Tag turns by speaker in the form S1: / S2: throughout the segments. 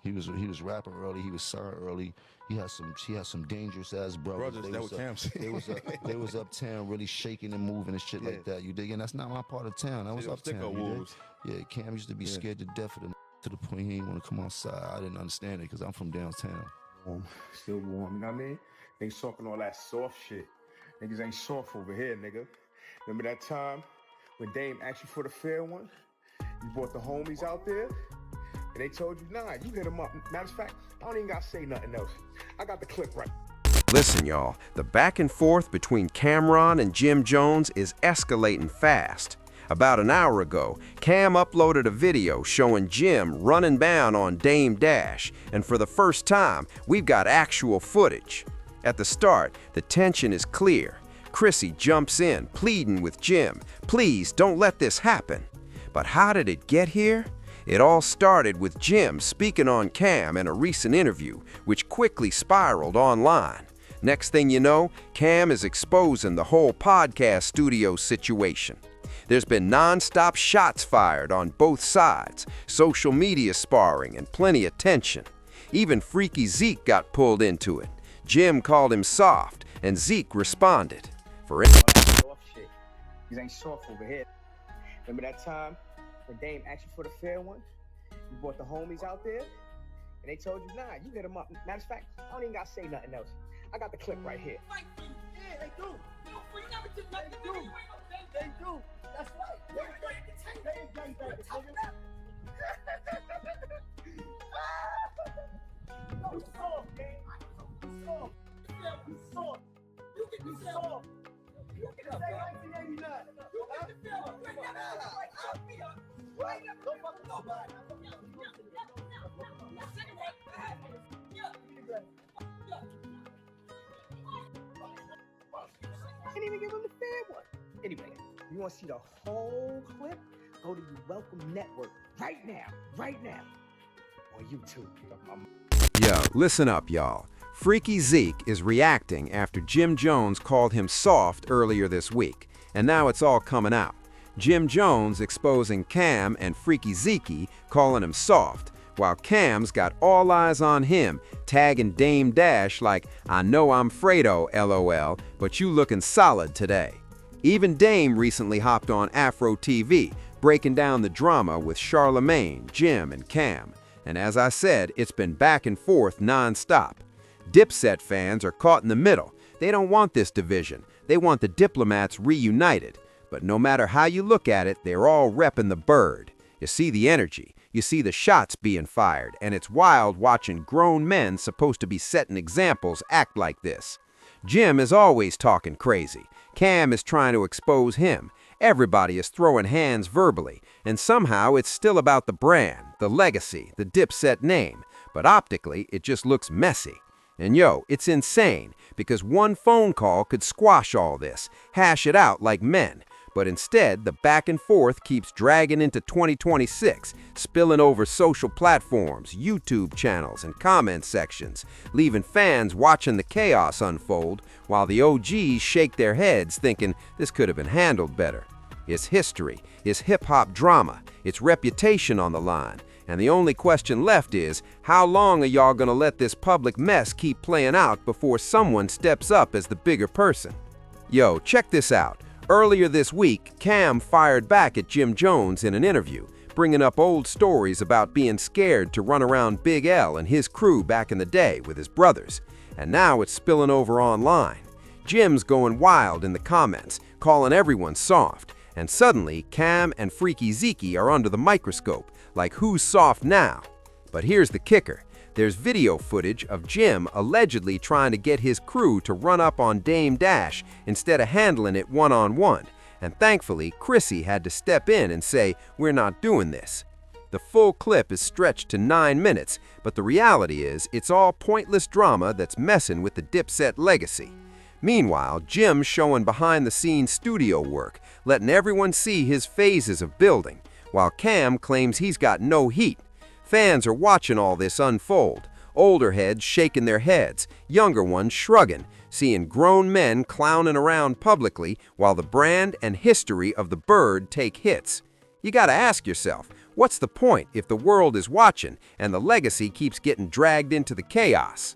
S1: He was rapping early. He was signed early. He had some dangerous ass brothers.
S2: Brothers, that was Cam's.
S1: They was uptown really shaking and moving and shit like that. You dig? And that's not my part of town. That was uptown. You dig? Yeah, Cam used to be scared to death of them to the point he didn't want to come outside. I didn't understand it because I'm from downtown.
S3: Still warm, you know what I mean? Niggas talking all that soft shit. Niggas ain't soft over here, nigga. Remember that time when Dame asked you for the fair one? You brought the homies out there, and they told you, nah, you hit them up. Matter of fact, I don't even gotta say nothing else. I got the clip right.
S4: Listen, y'all, the back and forth between Cameron and Jim Jones is escalating fast. About an hour ago, Cam uploaded a video showing Jim running down on Dame Dash, and for the first time, we've got actual footage. At the start, the tension is clear. Chrissy jumps in, pleading with Jim, please don't let this happen. But how did it get here? It all started with Jim speaking on Cam in a recent interview, which quickly spiraled online. Next thing you know, Cam is exposing the whole podcast studio situation. There's been non-stop shots fired on both sides, social media sparring, and plenty of tension. Even Freaky Zeke got pulled into it. Jim called him soft, and Zeke responded. For
S3: Soft shit. These ain't soft over here. Remember that time when Dame asked you for the fair one? You brought the homies out there, and they told you, nah, you hit them up. Matter of fact, I don't even gotta say nothing else. I got the clip right here. Yeah, they do. They do. That's right. You soft, man. You soft. You soft. You get me soft. You get the 1989. You get the film. Right? Don't fuck with nobody. Can't even give him the fair one. Anyway, you want to see the whole clip? Go to the Welcome Network right now, on YouTube.
S4: Yo, listen up, y'all. Freaky Zeke is reacting after Jim Jones called him soft earlier this week, and now it's all coming out. Jim Jones exposing Cam and Freaky Zeke calling him soft, while Cam's got all eyes on him, tagging Dame Dash like, I know I'm Fredo, LOL, but you looking solid today. Even Dame recently hopped on Afro TV, breaking down the drama with Charlemagne, Jim, and Cam. And as I said, it's been back and forth non-stop. Dipset fans are caught in the middle. They don't want this division. They want the Diplomats reunited. But no matter how you look at it, they're all repping the bird. You see the energy. You see the shots being fired, and it's wild watching grown men supposed to be setting examples act like this. Jim is always talking crazy. Cam is trying to expose him. Everybody is throwing hands verbally, and somehow it's still about the brand, the legacy, the Dipset name, but optically it just looks messy. And yo, it's insane, because one phone call could squash all this, hash it out like men. But instead, the back and forth keeps dragging into 2026, spilling over social platforms, YouTube channels, and comment sections, leaving fans watching the chaos unfold while the OGs shake their heads thinking this could have been handled better. It's history, it's hip-hop drama, it's reputation on the line, and the only question left is, how long are y'all gonna let this public mess keep playing out before someone steps up as the bigger person? Yo, check this out. Earlier this week, Cam fired back at Jim Jones in an interview, bringing up old stories about being scared to run around Big L and his crew back in the day with his brothers. And now it's spilling over online. Jim's going wild in the comments, calling everyone soft. And suddenly, Cam and Freaky Zeke are under the microscope, like who's soft now? But here's the kicker. There's video footage of Jim allegedly trying to get his crew to run up on Dame Dash instead of handling it one-on-one. And thankfully, Chrissy had to step in and say, we're not doing this. The full clip is stretched to 9 minutes, but the reality is it's all pointless drama that's messing with the Dipset legacy. Meanwhile, Jim's showing behind-the-scenes studio work, letting everyone see his phases of building, while Cam claims he's got no heat. Fans are watching all this unfold, older heads shaking their heads, younger ones shrugging, seeing grown men clowning around publicly while the brand and history of the bird take hits. You gotta ask yourself, What's the point if the world is watching and the legacy keeps getting dragged into the chaos?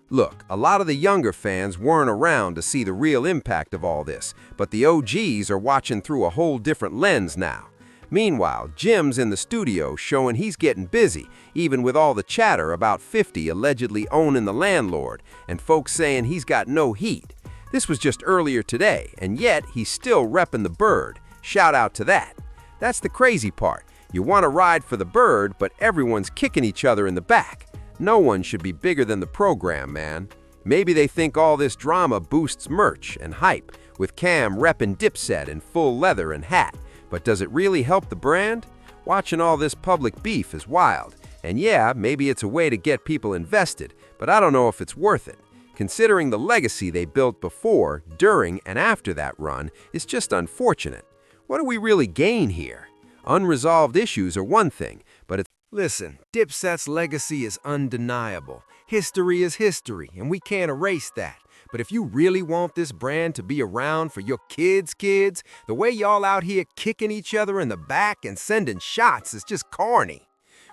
S4: Look, a lot of the younger fans weren't around to see the real impact of all this, but the OGs are watching through a whole different lens now. Meanwhile, Jim's in the studio showing he's getting busy, even with all the chatter about 50 allegedly owning the landlord, and folks saying he's got no heat. This was just earlier today, and yet he's still repping the bird. Shout out to that. That's the crazy part. You want to ride for the bird, but everyone's kicking each other in the back. No one should be bigger than the program, man. Maybe they think all this drama boosts merch and hype, with Cam repping Dipset in full leather and hat. But does it really help the brand? Watching all this public beef is wild. And yeah, maybe it's a way to get people invested, but I don't know if it's worth it. Considering the legacy they built before, during, and after that run is just unfortunate. What do we really gain here? Unresolved issues are one thing, but it's... Listen, Dipset's legacy is undeniable. History is history, and we can't erase that. But if you really want this brand to be around for your kids' the way y'all out here kicking each other in the back and sending shots is just corny.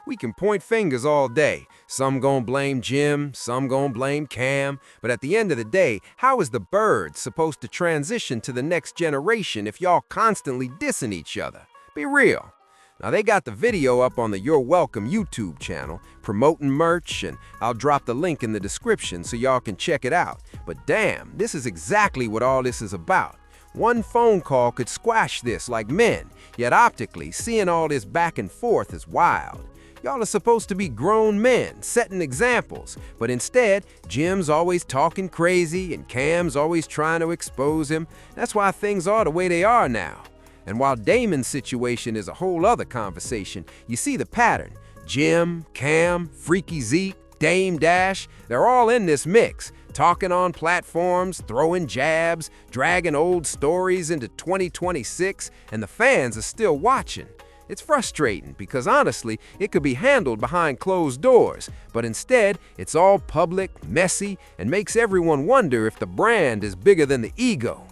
S4: We can point fingers all day. Some gon' blame Jim, some gon' blame Cam. But at the end of the day, how is the bird supposed to transition to the next generation if y'all constantly dissing each other? Be real. Now, they got the video up on the You're Welcome YouTube channel, promoting merch, and I'll drop the link in the description so y'all can check it out. But damn, this is exactly what all this is about. One phone call could squash this like men, yet optically, seeing all this back and forth is wild. Y'all are supposed to be grown men, setting examples, but instead, Jim's always talking crazy and Cam's always trying to expose him. That's why things are the way they are now. And while Damon's situation is a whole other conversation, you see the pattern. Jim, Cam, Freaky Zeke, Dame Dash, they're all in this mix, talking on platforms, throwing jabs, dragging old stories into 2026, and the fans are still watching. It's frustrating because honestly, it could be handled behind closed doors, but instead, it's all public, messy, and makes everyone wonder if the brand is bigger than the ego.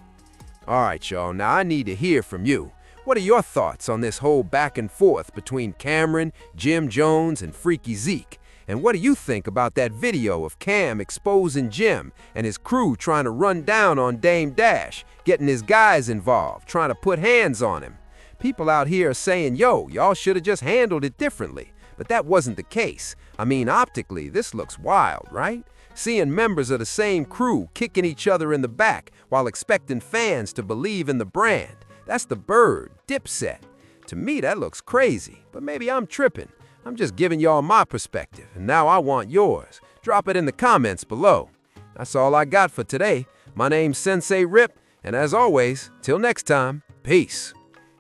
S4: All right, y'all, now I need to hear from you. What are your thoughts on this whole back and forth between Cameron, Jim Jones, and Freaky Zeke? And what do you think about that video of Cam exposing Jim and his crew trying to run down on Dame Dash, getting his guys involved, trying to put hands on him? People out here are saying, yo, y'all should have just handled it differently. But that wasn't the case. I mean, optically, this looks wild, right? Seeing members of the same crew kicking each other in the back while expecting fans to believe in the brand. That's the bird, Dipset. To me, that looks crazy, but maybe I'm tripping. I'm just giving y'all my perspective, and now I want yours. Drop it in the comments below. That's all I got for today. My name's Sensei Rip, and as always, till next time, peace.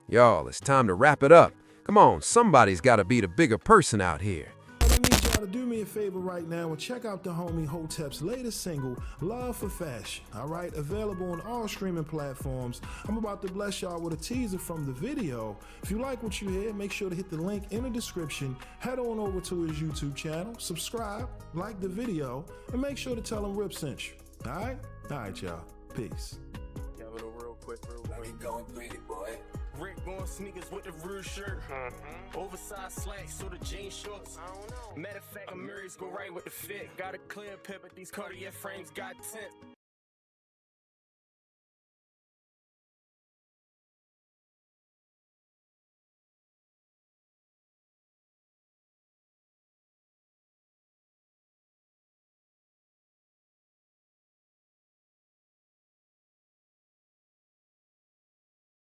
S4: Y'all, it's time to wrap it up. Come on, somebody's got to be the bigger person out here.
S2: I need y'all to do me a favor right now and check out the homie Hotep's latest single, Love for Fashion. All right, available on all streaming platforms. I'm about to bless y'all with a teaser from the video. If you like what you hear, make sure to hit the link in the description. Head on over to his YouTube channel, subscribe, like the video, and make sure to tell him Rip sent you. All right? All right, y'all. Peace.
S5: Real quick. Going pretty, boy. Rick going sneakers with the rude shirt. Oversized slacks, so the jean shorts. Matter of fact, Murray's go right with the fit. Got a clear pip, but these Cartier frames got tint.